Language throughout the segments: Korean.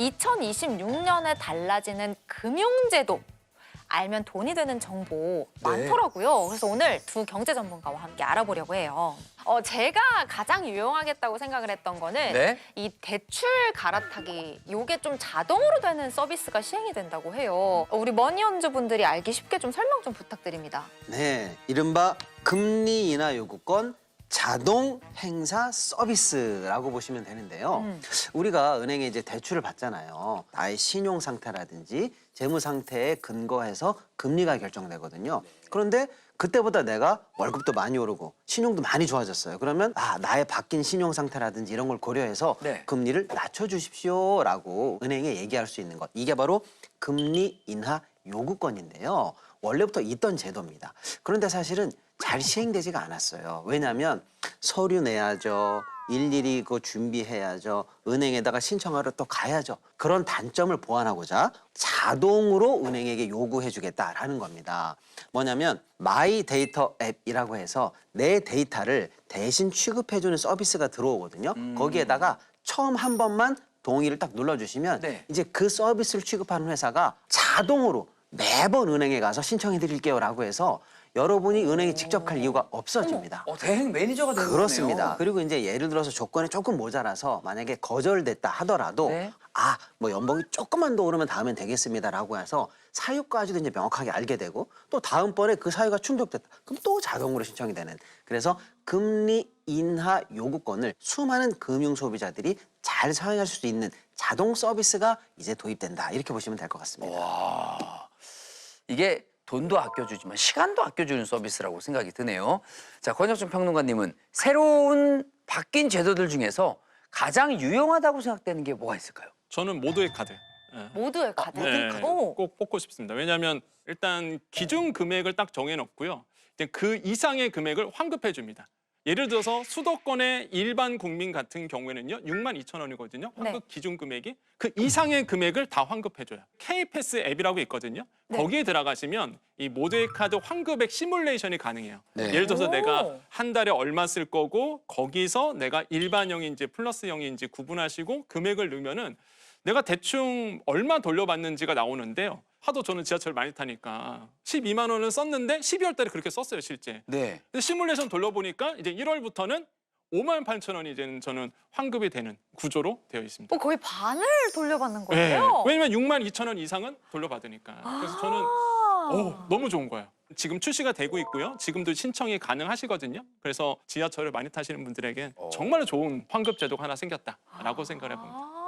2026년에 달라지는 금융제도. 알면 돈이 되는 정보 많더라고요. 그래서 오늘 두 경제 전문가와 함께 알아보려고 해요. 제가 가장 유용하겠다고 생각을 했던 거는 이 대출 갈아타기, 요게 좀 자동으로 되는 서비스가 시행이 된다고 해요. 우리 머니원주 분들이 알기 쉽게 좀 설명 좀 부탁드립니다. 네, 이른바 금리 인하 요구권 자동 행사 서비스라고 보시면 되는데요. 우리가 은행에 이제 대출을 받잖아요. 나의 신용 상태라든지 재무 상태에 근거해서 금리가 결정되거든요. 그런데 그때보다 내가 월급도 많이 오르고 신용도 많이 좋아졌어요. 그러면 나의 바뀐 신용 상태라든지 이런 걸 고려해서 금리를 낮춰주십시오라고 은행에 얘기할 수 있는 것. 이게 바로 금리 인하 요구권인데요. 원래부터 있던 제도입니다. 그런데 사실은 잘 시행되지가 않았어요. 왜냐하면 서류 내야죠. 일일이 그거 준비해야죠. 은행에다가 신청하러 또 가야죠. 그런 단점을 보완하고자 자동으로 은행에게 요구해주겠다라는 겁니다. 뭐냐면 마이 데이터 앱이라고 해서 내 데이터를 대신 취급해주는 서비스가 들어오거든요. 거기에다가 처음 한 번만 동의를 딱 눌러주시면 이제 그 서비스를 취급하는 회사가 자동으로 매번 은행에 가서 신청해 드릴게요라고 해서 여러분이 은행에 직접 갈 이유가 없어집니다. 대행 매니저가 되는 거네요. 그렇습니다. 그리고 이제 예를 들어서 조건이 조금 모자라서 만약에 거절됐다 하더라도 뭐 연봉이 조금만 더 오르면 다음엔 되겠습니다라고 해서 사유까지도 이제 명확하게 알게 되고 또 다음번에 그 사유가 충족됐다. 그럼 또 자동으로 신청이 되는. 그래서 금리 인하 요구권을 수많은 금융 소비자들이 잘 사용할 수 있는 자동 서비스가 이제 도입된다. 이렇게 보시면 될 것 같습니다. 와, 이게 돈도 아껴주지만 시간도 아껴주는 서비스라고 생각이 드네요. 자, 권혁준 평론가님은 새로운 바뀐 제도들 중에서 가장 유용하다고 생각되는 게 뭐가 있을까요? 저는 모두의 카드. 모두의 카드. 꼭 뽑고 싶습니다. 왜냐하면 일단 기준 금액을 딱 정해놓고요. 이제 그 이상의 금액을 환급해 줍니다. 예를 들어서 수도권의 일반 국민 같은 경우에는요, 62,000원이거든요. 환급 기준 금액이. 그 이상의 금액을 다 환급해줘요. K패스 앱이라고 있거든요. 거기에 들어가시면 이 모두의 카드 환급액 시뮬레이션이 가능해요. 예를 들어서 내가 한 달에 얼마 쓸 거고 거기서 내가 일반형인지 플러스형인지 구분하시고 금액을 넣으면은 내가 대충 얼마 돌려받는지가 나오는데요. 하도 저는 지하철 많이 타니까 12만 원은 썼는데 12월 달에 그렇게 썼어요, 실제. 근데 시뮬레이션 돌려보니까 이제 1월부터는 58,000원이 이제는 저는 환급이 되는 구조로 되어 있습니다. 거의 반을 돌려받는 거예요? 왜냐면 62,000원 이상은 돌려받으니까. 그래서 저는 너무 좋은 거예요. 지금 출시가 되고 있고요. 지금도 신청이 가능하시거든요. 그래서 지하철을 많이 타시는 분들에게 정말 좋은 환급 제도가 하나 생겼다라고 생각을 해봅니다.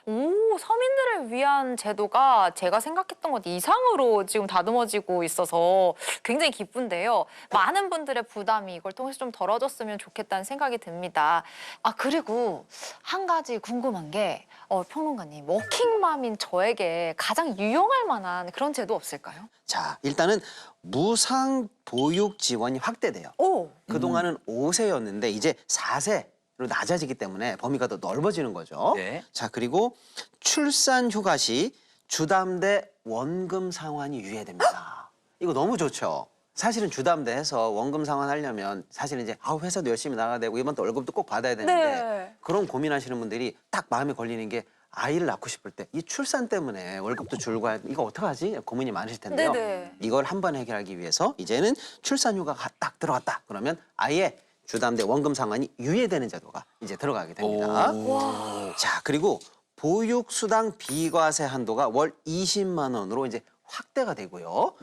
서민들을 위한 제도가 제가 생각했던 것 이상으로 지금 다듬어지고 있어서 굉장히 기쁜데요. 많은 분들의 부담이 이걸 통해서 좀 덜어졌으면 좋겠다는 생각이 듭니다. 그리고 한 가지 궁금한 게 평론가님, 워킹맘인 저에게 가장 유용할 만한 그런 제도 없을까요? 자, 일단은 무상 보육 지원이 확대돼요. 그동안은 5세였는데 이제 4세. 로 낮아지기 때문에 범위가 더 넓어지는 거죠. 자, 그리고 출산 휴가 시 주담대 원금 상환이 유예됩니다. 이거 너무 좋죠. 사실은 주담대해서 원금 상환하려면 사실은 이제 회사도 열심히 나가야 되고 이번 또 월급도 꼭 받아야 되는데 그런 고민하시는 분들이 딱 마음에 걸리는 게 아이를 낳고 싶을 때 이 출산 때문에 월급도 줄고 이거 어떡하지? 고민이 많으실 텐데요. 이걸 한번 해결하기 위해서 이제는 출산 휴가가 딱 들어갔다. 그러면 아예 주담대 원금 상환이 유예되는 제도가 이제 들어가게 됩니다. 자, 그리고 보육수당 비과세 한도가 월 20만 원으로 이제 확대가 되고요.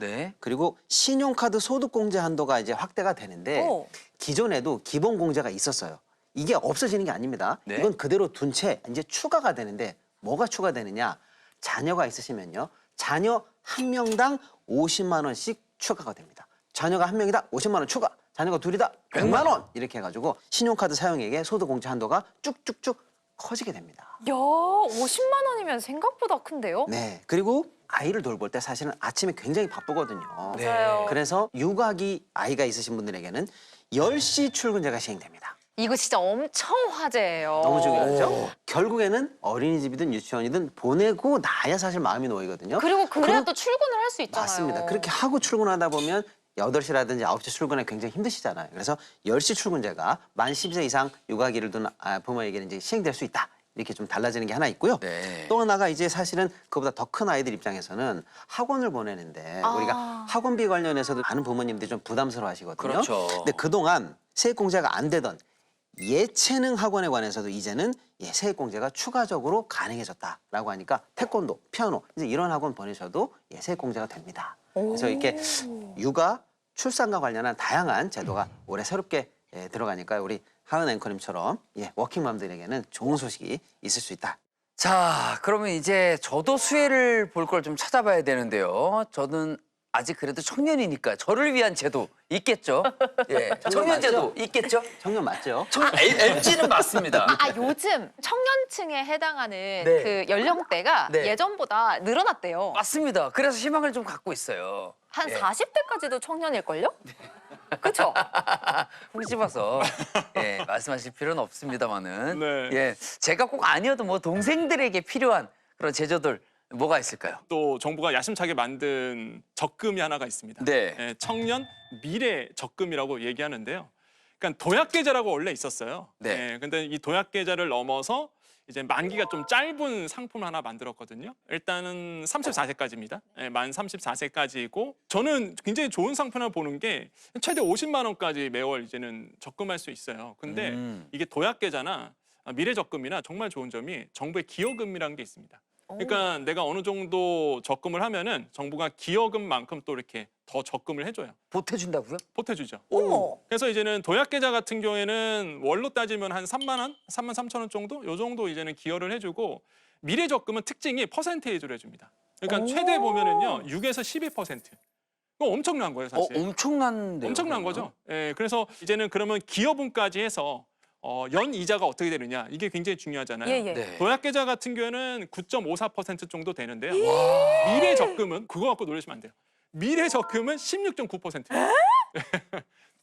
그리고 신용카드 소득공제 한도가 이제 확대가 되는데 기존에도 기본공제가 있었어요. 이게 없어지는 게 아닙니다. 이건 그대로 둔 채 이제 추가가 되는데 뭐가 추가되느냐? 자녀가 있으시면요. 자녀 한 명당 50만 원씩 추가가 됩니다. 자녀가 한 명이다 50만 원 추가. 자녀가 둘이다 100만 원 이렇게 해가지고 신용카드 사용액의 소득공제 한도가 쭉쭉쭉 커지게 됩니다. 야, 50만 원이면 생각보다 큰데요? 네, 그리고 아이를 돌볼 때 사실은 아침에 굉장히 바쁘거든요. 맞아요. 그래서 육아기 아이가 있으신 분들에게는 10시 출근제가 시행됩니다. 이거 진짜 엄청 화제예요. 너무 중요하죠? 결국에는 어린이집이든 유치원이든 보내고 나야 사실 마음이 놓이거든요. 그리고 그래야 또 출근을 할 수 있잖아요. 맞습니다. 그렇게 하고 출근하다 보면 8시라든지 9시 출근에 굉장히 힘드시잖아요. 그래서 10시 출근제가 만 12세 이상 육아기를 둔 부모에게는 이제 시행될 수 있다. 이렇게 좀 달라지는 게 하나 있고요. 네. 또 하나가 이제 사실은 그보다 더 큰 아이들 입장에서는 학원을 보내는데 우리가 학원비 관련해서도 많은 부모님들이 좀 부담스러워 하시거든요. 그렇죠. 근데 그동안 세액공제가 안 되던 예체능 학원에 관해서도 이제는 세액공제가 추가적으로 가능해졌다라고 하니까 태권도, 피아노 이제 이런 학원 보내셔도 세액공제가 됩니다. 그래서 이렇게 육아, 출산과 관련한 다양한 제도가 올해 새롭게 들어가니까 우리 하은 앵커님처럼 워킹맘들에게는 좋은 소식이 있을 수 있다. 자, 그러면 이제 저도 수혜를 볼 걸 좀 찾아봐야 되는데요. 저는 아직 그래도 청년이니까 저를 위한 제도 있겠죠? 예, 청년 제도 있겠죠? 청년 맞죠? MG는 맞습니다. 요즘 청년층에 해당하는 네. 그 연령대가 네. 예전보다 늘어났대요. 맞습니다. 그래서 희망을 좀 갖고 있어요. 한 예. 40대까지도 청년일걸요? 그렇죠? 훅 집어서 말씀하실 필요는 없습니다만은 네. 예, 제가 꼭 아니어도 뭐 동생들에게 필요한 그런 제도들 뭐가 있을까요? 또 정부가 야심차게 만든 적금이 하나가 있습니다. 네. 청년 미래 적금이라고 얘기하는데요. 그러니까 도약계좌라고 원래 있었어요. 네. 근데 이 도약계좌를 넘어서 이제 만기가 좀 짧은 상품을 하나 만들었거든요. 일단은 34세까지입니다. 만 34세까지이고 저는 굉장히 좋은 상품을 보는 게 최대 50만 원까지 매월 이제는 적금할 수 있어요. 근데 이게 도약계좌나 미래적금이나 정말 좋은 점이 정부의 기여금이라는 게 있습니다. 그러니까 내가 어느 정도 적금을 하면은 정부가 기여금만큼 또 이렇게 더 적금을 해줘요. 보태준다고요? 보태주죠. 어머. 그래서 이제는 도약계좌 같은 경우에는 월로 따지면 한 3만 원, 3만 3천 원 정도? 요 정도 이제는 기여를 해주고 미래적금은 특징이 퍼센테이지로 해줍니다. 그러니까 최대 보면은요 6에서 12%. 그거 엄청난 거예요 사실. 엄청난데요. 엄청난 거죠. 그래서 이제는 그러면 기여분까지 해서 연 이자가 어떻게 되느냐 이게 굉장히 중요하잖아요. 네. 도약계좌 같은 경우에는 9.54% 정도 되는데요. 미래적금은 그거 갖고 놀라시면 안 돼요. 미래적금은 16.9%예요.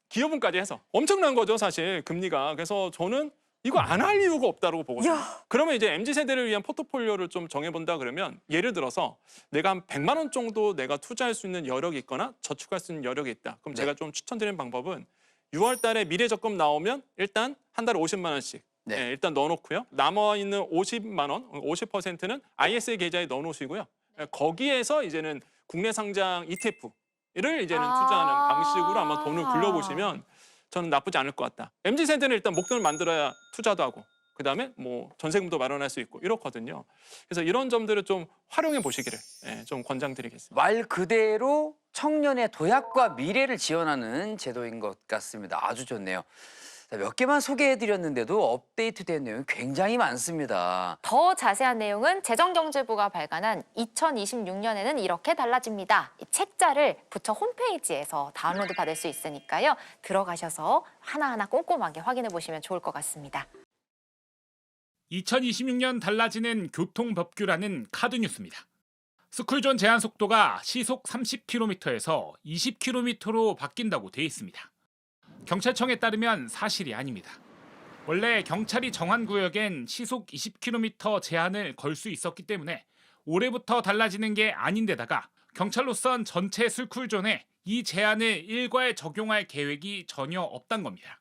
기여분까지 해서 엄청난 거죠 사실 금리가. 그래서 저는 이거 안 할 이유가 없다고 보거든요. 그러면 이제 MZ세대를 위한 포트폴리오를 좀 정해본다 그러면 예를 들어서 내가 한 100만 원 정도 내가 투자할 수 있는 여력이 있거나 저축할 수 있는 여력이 있다. 그럼 제가 좀 추천드리는 방법은 6월 달에 미래적금 나오면 일단 한 달에 50만 원씩 일단 넣어놓고요. 남아있는 50만 원, 50%는 ISA 계좌에 넣어놓으시고요. 거기에서 이제는 국내 상장 ETF를 이제는 투자하는 방식으로 한번 돈을 굴려보시면 저는 나쁘지 않을 것 같다. MZ세대는 일단 목돈을 만들어야 투자도 하고 그다음에 뭐 전세금도 마련할 수 있고 이렇거든요. 그래서 이런 점들을 좀 활용해 보시기를 좀 권장드리겠습니다. 말 그대로 청년의 도약과 미래를 지원하는 제도인 것 같습니다. 아주 좋네요. 자, 몇 개만 소개해드렸는데도 업데이트된 내용이 굉장히 많습니다. 더 자세한 내용은 재정경제부가 발간한 2026년에는 이렇게 달라집니다. 이 책자를 부처 홈페이지에서 다운로드 받을 수 있으니까요. 들어가셔서 하나하나 꼼꼼하게 확인해 보시면 좋을 것 같습니다. 2026년 달라지는 교통법규라는 카드뉴스입니다. 스쿨존 제한 속도가 시속 30km에서 20km로 바뀐다고 돼 있습니다. 경찰청에 따르면 사실이 아닙니다. 원래 경찰이 정한 구역엔 시속 20km 제한을 걸 수 있었기 때문에 올해부터 달라지는 게 아닌데다가 경찰로선 전체 스쿨존에 이 제한을 일괄 적용할 계획이 전혀 없단 겁니다.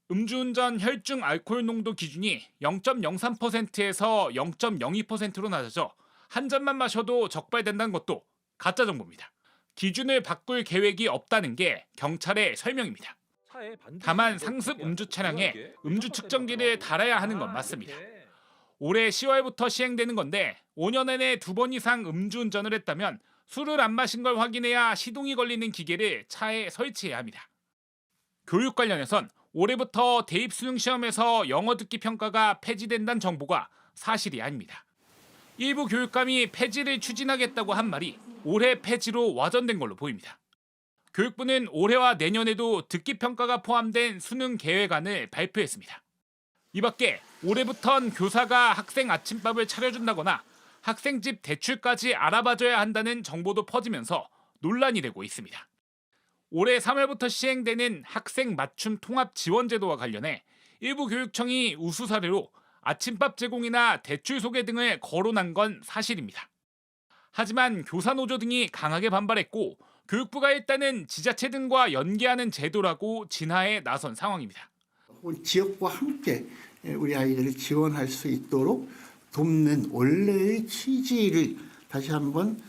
음주운전 혈중 알코올 농도 기준이 0.03%에서 0.02%로 낮아져 한 잔만 마셔도 적발된다는 것도 가짜 정보입니다. 기준을 바꿀 계획이 없다는 게 경찰의 설명입니다. 다만 상습 음주 차량에 음주 측정기를 달아야 하는 건 맞습니다. 올해 10월부터 시행되는 건데 5년 안에 2번 이상 음주운전을 했다면 술을 안 마신 걸 확인해야 시동이 걸리는 기계를 차에 설치해야 합니다. 교육 관련해선 올해부터 대입 수능 시험에서 영어 듣기 평가가 폐지된다는 정보가 사실이 아닙니다. 일부 교육감이 폐지를 추진하겠다고 한 말이 올해 폐지로 와전된 걸로 보입니다. 교육부는 올해와 내년에도 듣기 평가가 포함된 수능 계획안을 발표했습니다. 이 밖에 올해부턴 교사가 학생 아침밥을 차려준다거나 학생 집 대출까지 알아봐줘야 한다는 정보도 퍼지면서 논란이 되고 있습니다. 올해 3월부터 시행되는 학생 맞춤 통합 지원 제도와 관련해 일부 교육청이 우수 사례로 아침밥 제공이나 대출 소개 등을 거론한 건 사실입니다. 하지만 교사노조 등이 강하게 반발했고 교육부가 일단은 지자체 등과 연계하는 제도라고 진화에 나선 상황입니다. 지역과 함께 우리 아이들을 지원할 수 있도록 돕는 원래의 취지를 다시 한번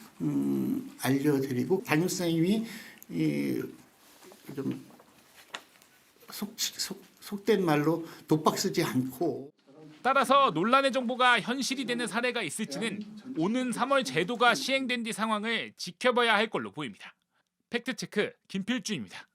알려드리고 담임 선생님이 좀 속된 말로 독박 쓰지 않고 따라서 논란의 정보가 현실이 되는 사례가 있을지는 오는 3월 제도가 시행된 뒤 상황을 지켜봐야 할 걸로 보입니다. 팩트체크 김필준입니다.